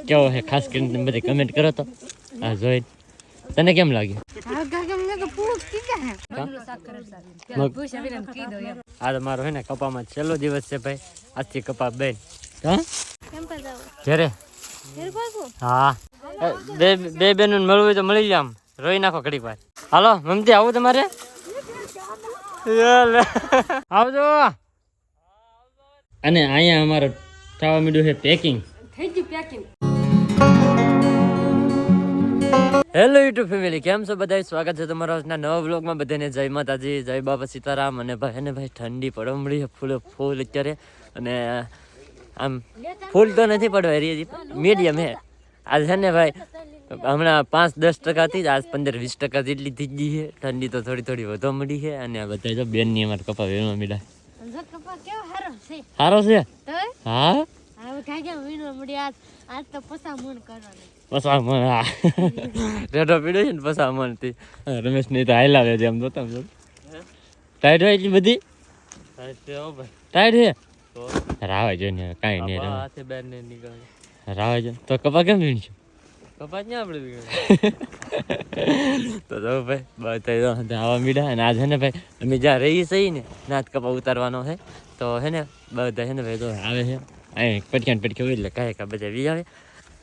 કેવો છે ખાસ કરીને તમે બધી કમેન્ટ કરો તો આ જોઈ તને કેમ લાગ્યું? આ તો મારો હે ને કપામાં છેલ્લો દિવસ છે ભાઈ. આજથી કપા બેન ઘરે. હા બે બેનો મળવું હોય તો મળી જાય. આમ રોઈ નાખો ઘડીક વાર. હાલો મમતી આવું તમારે? આવજો. અને અહીંયા અમારે થવા માંડ્યું છે પેકિંગ. હેલો યુટ્યુબ ફેમિલી, કેમ છો બધા? સ્વાગત છે તમારા આજના નવા વ્લોગમાં. બધાને જય માતાજી, જય બાબા સીતારામ. અને ભાઈ ને ભાઈ ઠંડી પડવા મળી છે ફૂલ અત્યારે. અને આમ ફૂલ તો નથી પડવા રહી, મીડિયમ હે. આજ છે ને ભાઈ હમણાં 5-10% થી આજ 15-20% જેટલી થઈ ગઈ છે. ઠંડી તો થોડી વધવા મળી છે. અને બધા જો બેન ની અમારે કપા વેણવા મીડા. સારો છે. હા પસામણ. હા રેડો પીડ્યો છે ને પસામણ થી. રમેશ ની તો હાલાવે છે આમ જોતા ટાઈટ હોય એટલી બધી ટાઈટ છે. રાવે જો ને કાંઈ નહીં રાવે છે તો કપા કેમ વીણશું? કપા ક્યાં આપણે તો જો ભાઈ બધા આવા મીડા. અને આજ હે ને ભાઈ અમે જ્યાં રહી સહી ને નાથ કપા ઉતારવાનો છે. તો હે ને બધા હે ને ભાઈ તો આવે છે અહીં પટક્યા હોય એટલે કાંઈ બધા વી આવે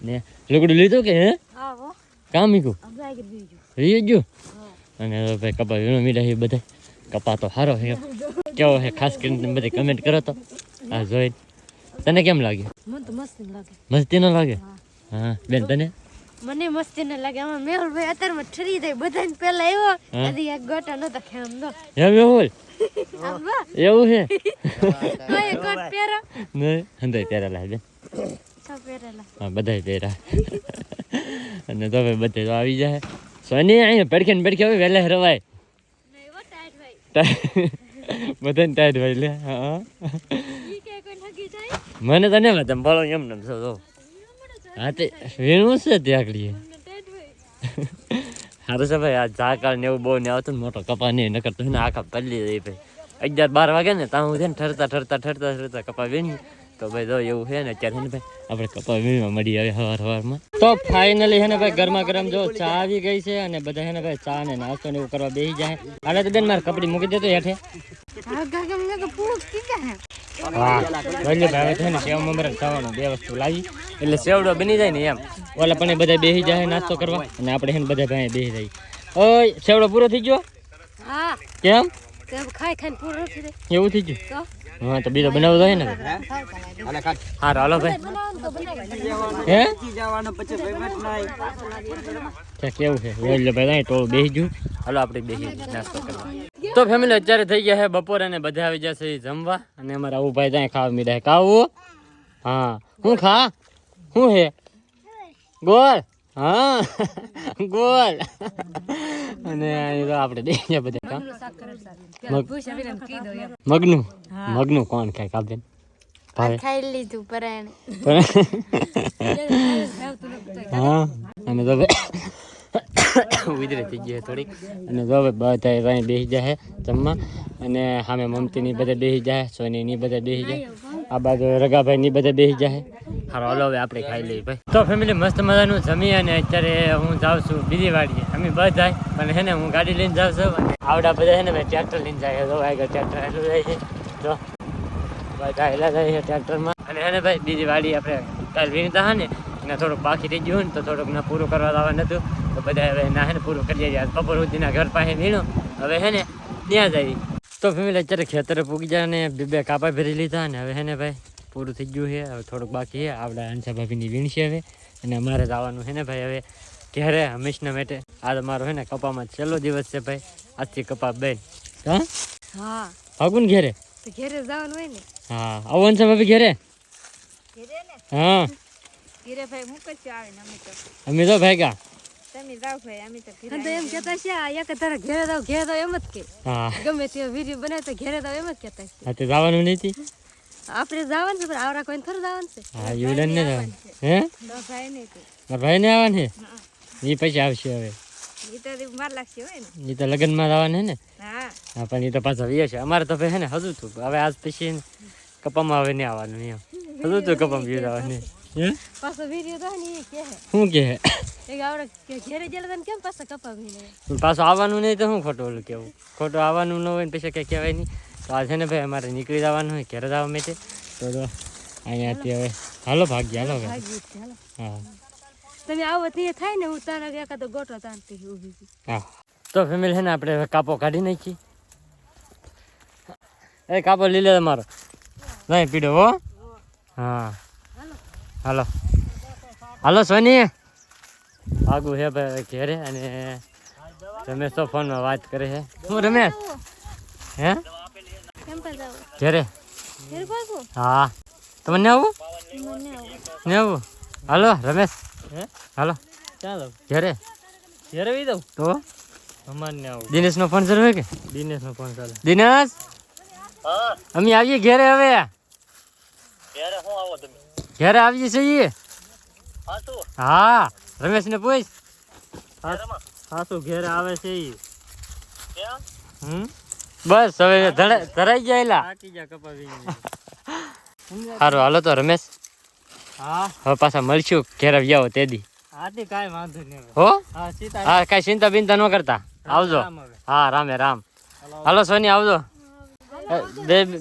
ને. લુગડું લીધું કે હે કામ મીકું વી ગયું. અને ભાઈ કપા વીણો મીડા છે બધા. કપા તો સારો છે. કેવો છે ખાસ કરીને તમે બધી કમેન્ટ કરો તો આ જોઈ તને કેમ લાગ્યું? મને તો મસ્તી લાગે. મસ્તી ન લાગે? હા બેન તને? મને મસ્તી ન લાગે. આમાં મેહુલભાઈ અત્યારમાં ઠરી જાય બધાને પહેલા આવ્યો આદી એક ગોટા નતો ખેમ દો હે મેહુલ એવું છે? કોઈ કોટ પહેરો નહીં હંધાઈ પહેરેલા બેન. સબ પહેરેલા. હા બધાય પહેરા. અને તો ભાઈ બધે તો આવી જાય. સોની અહીંયા પડખે હવે વહેલા રવાય. નહીં વો ટાઈટ ભાઈ. બધાને ટાઈટ ભાઈ લે. હા ઈ કે કોઈ નગી જાય મને તો નહીં તમે બોલો એમ ને જો હા તે વીણવું છે ત્યાં આગળ. ટાઈટ ભાઈ સારું છે ભાઈ. આ ઝાકળ ને એવું બહુ ને આવતું ને મોટો કપા નહીં નકર તો ને આખા પલ્લી જાય ભાઈ. 11-12 વાગે ને ત્યાં હું છે ને ઠરતા કપા વીણી. તો ભાઈ જો એવું છે ને અત્યારે ને ભાઈ આપણે કપા વીણવા મળી આવે સવારમાં. તો ફાઇનલી છે ને ભાઈ ગરમા ગરમ જો ચા આવી ગઈ છે. અને બધા છે ને ભાઈ ચા ને નાસ્તો ને એવું કરવા બેસી જાય. હાલે તો બેન મારે કપડી મૂકી દેતો હેઠે. હા ગાગમ ને કે પૂછ કી કે હે. હા વલ્લે ભાઈ છે ને સેવ મમરા ખાવાનું 2 વસ્તુ લાવી એટલે સેવડો બની જાય ને એમ. ઓલા પણ બધા બેસી જાય નાસ્તો કરવા. અને આપણે છે ને બધા ભાઈ બેસી જાય. ઓય સેવડો પૂરો થઈ ગયો? હા કેમ? તે ખાઈ પૂરો નથી રે. એવું થઈ ગયું? તો હા તો બીજો બનાવતો હોય ને. હાલો હાલો ભાઈ. હે કેવું છે એટલે ભાઈ ટોળું બેસી ગયું. હાલો આપણે બેસી નાસ્તો કરવા. તો ફેમિલી અત્યારે થઈ ગયા છે બપોરે અને બધા આવી જશે જમવા. અને અમારા આવું ભાઈ ત્યાં ખાવા મીડા ખાવું. હા હું ખા શું હે ગોળ? હા ગોળ. અને આપણે દઈએ બધા કામ. મગનું કોણ ખાય કાબેન? ખાઈ લીધું પરાણે. હા અને તો ઉધરે થઈ ગઈ થોડીક. અને જો બધા અહીં બેસી જાય જમવા. અને સામે મમતીની બધા બેસી જાય, સોનીની બધા બેસી જાય, આ બાજુ રગાભાઈની બધા બેસી જાય. હારો હાલો હવે આપણે ખાઈ લઈએ ભાઈ. તો ફેમિલી મસ્ત મજાનું જમી અને અત્યારે હું જાઉં છું બીજી વાડીએ. અમે બધા પણ હે ને હું ગાડી લઈને જાઉં છું. અને આવડા બધા છે ને ભાઈ ટ્રેક્ટર લઈને જાય. જો આગળ ટ્રેક્ટર હેલું જાય છે. જો બધા હેલા જાય છે ટ્રેક્ટરમાં. અને હે ને ભાઈ બીજી વાડી આપણે કાલ વીણતા હા ને એને થોડુંક બાકી થઈ ગયું ને તો થોડુંક ના પૂરું કરવા આવવા નતું. તો બધા હવે ના હે ને પૂરું કરી જાય. બપોર સુધીના ઘર પાસે વીણો હવે હે ને ત્યાં જાય. તો ફેમિલી અત્યારે ખેતરે પૂગી જાય ને 2 કાપા ભરી લીધા. ને હવે હે ને ભાઈ પૂરું થઈ ગયું છે. હવે થોડુંક બાકી છે. આપણા હંસા ભાભીની વીણશે હવે. અને અમારે જવાનું છે ને ભાઈ હવે ઘેરે હંમેશના માટે. આ તમારો છે ને કપામાં છેલ્લો દિવસ છે ભાઈ. આજથી કપા બેન. હા હા ભાગુન ઘેરે તો ઘરે જવાનું હોય ને. હા આવો હંસા ભાભી ઘેરે. ઘરે ને હા ઘરે ભાઈ મુક જ આવે ને અમે તો ભાગ્યા. તમે જાવ ભાઈ અમે તો ઘરે. તો એમ કહેતા છે આ એક તારે ઘરે જાવ એમ જ કે. હા ગમે તે વિડિયો બનાવે તો ઘરે જાવ એમ જ કહેતા છે. હા તો જવાનું નથી. આપણે જવાનું છે પણ આવરા કોઈને થોડું જવાનું છે. હા યુડન ને જવાનું હે ભાઈ નહીં તો ભાઈ ને આવવાનું છે. એ પછી આવશે હવે. ઈ તો માર લાગશે હોય ને. એ તો લગ્નમાં જવાનું છે ને. હા હા પણ એ તો પાછા વીએ છે. અમારે તો ભાઈ છે ને હજુ તું હવે આજ પછી કપામાં હવે નહીં આવવાનું એમ. હજુ તું કપામાં વીએ આવવાનું. હે પાછો વિડીયો તો ને કે શું કે એક આપણે ઘેરે જેલા તને કેમ પાછા કપાવીને પાછું આવવાનું નહીં તો શું ખોટું ઓલું કેવું ખોટું આવવાનું ન હોય ને પછી કંઈ કહેવાય નહીં તો આ છે ને ભાઈ અમારે નીકળી જવાનું હોય ઘરે જવા માટે તો અહીંયાથી હવે હાલો ભાગ્ય હાલો હવે. ભાગી છે હાલો હા તમે આવો તે થાય ને હું તારા એકાદો ગોટો તારતી ઊભી છું હા તો ફેમિલી છે ને આપણે હવે કાપો કાઢી નાખી એ કાપો લઈ લે તમારો નહીં પીડો હો હા હાલો હાલો સોની આગું છે ભાઈ ઘેરે અને રમેશ તો ફોનમાં વાત કરે છે હું રમેશ હે કેમ પર જાવ ઘેરે ઘેર પાછું હા તમને આવું મને આવું ને આવું હાલો રમેશ હે હાલો ચાલો ઘેરે ઘેરે આવી દઉં તો અમારને આવું દિનેશનો ફોન ચાલુ હોય કે દિનેશનો ફોન ચાલે દિનેશ હા અમે આવીએ ઘેરે હવે ઘેરે હું આવો તમે ઘેરે આવીએ છીએ હા શું હા રમેશને પૂછ હા શું ઘેરે આવે છે ઈ બસ હવે ધરાઈ ગયા એલા થાકી જા કપાવી સારું હાલો તો રમેશ હા હવે પાછા મળશું ઘેરે વ્યાવો તેદી આથી કાંઈ વાંધો નહીં હવે. હો હા સીતા હા કાંઈ ચિંતા બિંતા ન કરતા આવજો રામ હવે. હા રામે રામ હાલો સોની આવજો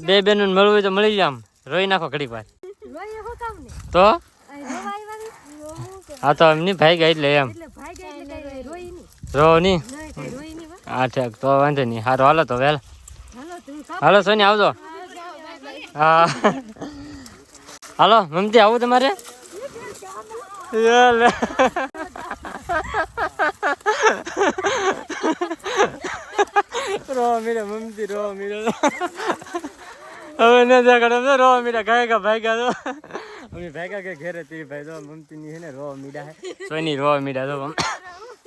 બે બેનું મળવું હોય તો મળી જામ રોઈ નાખો ઘડીક વાર રોય હો કામ ને તો આ રોવાઈ વાળી રોવું કે હા તો એમની ભાઈ ગઈ એટલે એમ એટલે ભાઈ ગયા એટલે કઈ રોઈ નહીં રો ની નહીં કઈ રોઈ નહીં વા હા ઠીક તો વાંધો નહીં સારું હાલો તો વેલ હાલો તમે કાપ હાલો સોની આવજો હા હાલો મમતી આવું તમારે લે. રો મીરા મમતી રો મીરા હવે ન દેખાડો તો રો મીરા ગાય ભાગ્યા તો અમે ભાગ્યા કે ઘેરે તીરી ભાઈ તો મમતી ની હે ને રો મીરા હે સોની રો મીરા તો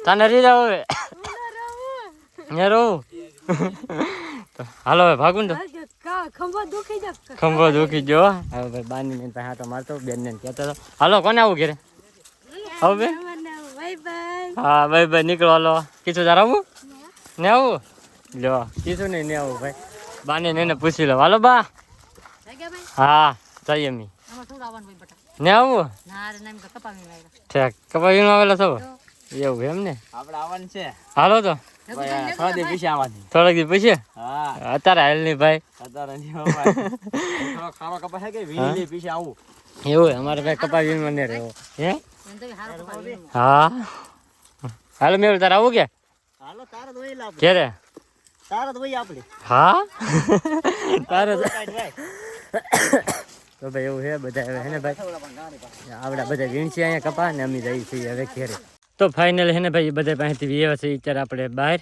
તને રી જાવ હવે ને રો તો હાલો હવે ભાગું ને તો ખંભો દુખી જા ખંભો દુખી ગયો હવે ભાઈ બાની ને હા તો મારતો બેન ને કહેતો હતો હાલો કોને આવું ઘેરે આવું બે બાય બાય હા ભાઈ નીકળો હાલો કીધું તાર આવું ને આવું લ્યો કીધું નહીં ને આવું ભાઈ બાને ને પૂછી લો હાલો બા હા જઈએ મી ને આવું ઠીક કપાવીને આવેલો છો એવું એમ ને આપણે આવવાનું છે હાલો તો થોડા દી પછી આવવાની થોડાક દી પછી હા અત્યારે હાલ નહીં ભાઈ અત્યારે નહીં આવવાનું. થોડો ખાવા કપા છે કે વીણી પછી આવું એવું અમારે ભાઈ કપાવી મને રહેવો હે હા હાલો મેળ તારે આવું કે હાલો તારે દોઈ લાવ ઘેરે તારે દોઈ આપણે હા તારે તો ભાઈ ભાઈ એવું છે બધા હવે હે ને ભાઈ આવડા બધા વીણસી અહીંયા કપા ને અમે જઈએ છીએ હવે ઘેરે તો ફાઇનલ હે ને ભાઈ બધા પાસેથી વ્યવસ્થિત છે અત્યારે આપણે બહાર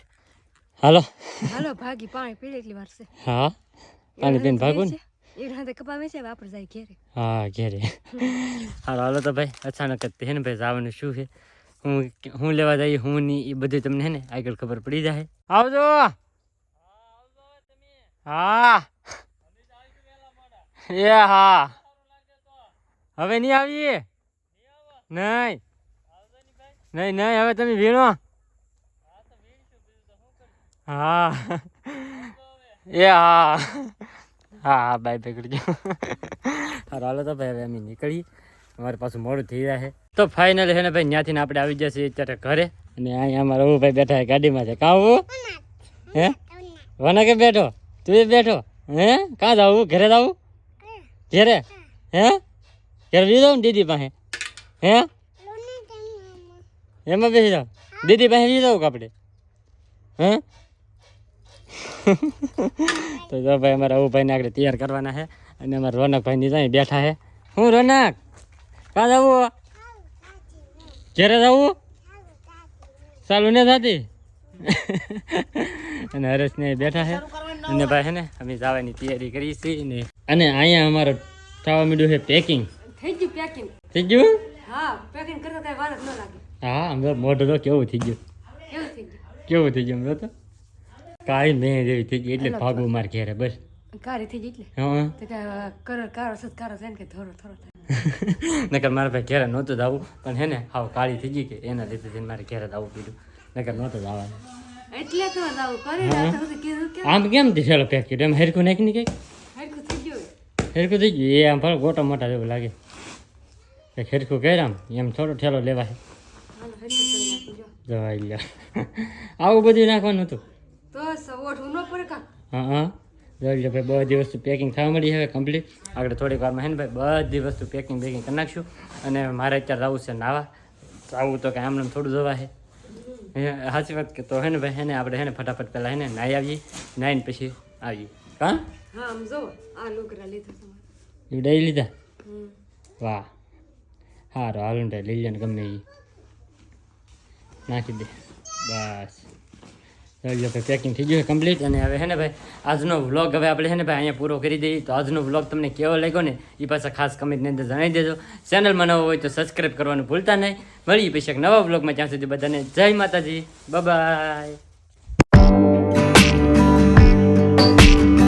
હાલો હાલો ભાગી પાણી પીડે એટલી વાર છે હા પાણી પીને ભાગું ને એક હાથે કપાવે છે વાપર જાય ઘેરે હા ઘેરે હાલો હાલો તો ભાઈ અચાનક જ હે ને ભાઈ જવાનું શું છે હું લેવા જઈએ હું નહીં એ બધું તમને હે ને આગળ ખબર પડી જાય આવજો હા એ હા હવે નહીં આવીએ નહીં નહીં નહીં હવે તમે વીણો હા એ હા હા બાય બાય કરજો હાલો તો ભાઈ હવે અમે નીકળીએ અમારે પાછું મોડું થઈ જાય છે તો ફાઇનલ છે ને ભાઈ ત્યાંથી આપણે આવી જશે અત્યારે ઘરે અને અહીંયા અમારા હું ભાઈ બેઠા ગાડીમાં છે કાં હું હે વના કે બેઠો તું એ બેઠો હે કાં જાવું ઘરે જાવું ઘેરે હે ઘરે વી જાઉં દીદી પાસે હે એમાં બેસી જાવ દીદી પાસે વી જાઉં આપણે હે તો જો ભાઈ અમારા આવું ભાઈને આગળ તૈયાર કરવાના છે અને અમારા રોનકભાઈ ની ત્યાં બેઠા છે હું રોનક કાં જવું ઘેરે જવું ચાલુ ને થતી અને હરેશ ને બેઠા છે અને ભાઈ છે ને અમે જવાની તૈયારી કરી છીએ ને અને અહીંયા અમારે થવા માંડ્યું છે પેકિંગ થઈ ગયું પેકિંગ થઈ ગયું હા પેકિંગ કરતા કઈ વાર જ ન લાગે હા અમે મોઢું તો કેવું થઈ ગયું કેવું થઈ ગયું કેવું થઈ ગયું તો કાંઈ મેં જેવી થઈ ગઈ એટલે ભાગવું મારે ઘેરે બસ કારી થઈ ગઈ એટલે હા તો કે કલર કારો સત કારો છે ને કે થોડો થોડો થાય નકર મારા ભાઈ ઘેરે નહોતું જવું પણ હે ને હાવ કાળી થઈ ગઈ કે એના લીધે થઈને મારે ઘેરે જવું પીધું નકર નહોતું જવાનું એટલે તો જાવ કરી રાત સુધી કીધું કે આમ કેમ થયેલો પેક કર્યો એમ હેરખું નાખી ને કંઈક હરખું થઈ ગયું હેરખું થઈ ગયું એ આમ ફળ ગોટા મોટા જેવું લાગે કંઈક હેરખું કર્યા એમ થોડો ઠેલો લેવા છે હાલો હરખું કરી નાખું જો. જવાઈ લ્યો આવું બધું નાખવાનું હતું તો સવોઠું ન પડે કાં? હા જોઈ લો ભાઈ બધી વસ્તુ પેકિંગ થવા મળી હવે કમ્પ્લીટ આગળ થોડીક વારમાં હે ને ભાઈ બધી વસ્તુ પેકિંગ કરી નાખશું અને મારે અત્યારે જવું છે નાવા આવું તો કાંઈ આમને થોડું જવા છે સાચી વાત કે તો હે ને ભાઈ હે ને આપણે હે ને ફટાફટ પહેલાં હે ને નાહી આવીએ નાહીને પછી આવીએ કાં હા આમ જો આ લુગડા લીધા તમારે. એ દઈ લીધા હમ. વાહ સારું હાલું ને લઈ લે ને ગમે એ નાખી દે બસ જોઈ લો ભાઈ પેકિંગ થઈ ગયું કમ્પ્લીટ અને હવે હે ને ભાઈ આજનો વ્લોગ હવે આપણે હે ને ભાઈ અહીંયા પૂરો કરી દઈએ તો આજનો વ્લોગ તમને કેવો લાગ્યો ને એ પાછા ખાસ કમેન્ટની અંદર જણાવી દેજો ચેનલમાં નવો હોય તો સબસ્ક્રાઈબ કરવાનું ભૂલતા નહીં મળીએ પછી એક નવા વ્લોગમાં ત્યાં સુધી બધાને જય માતાજી બાય.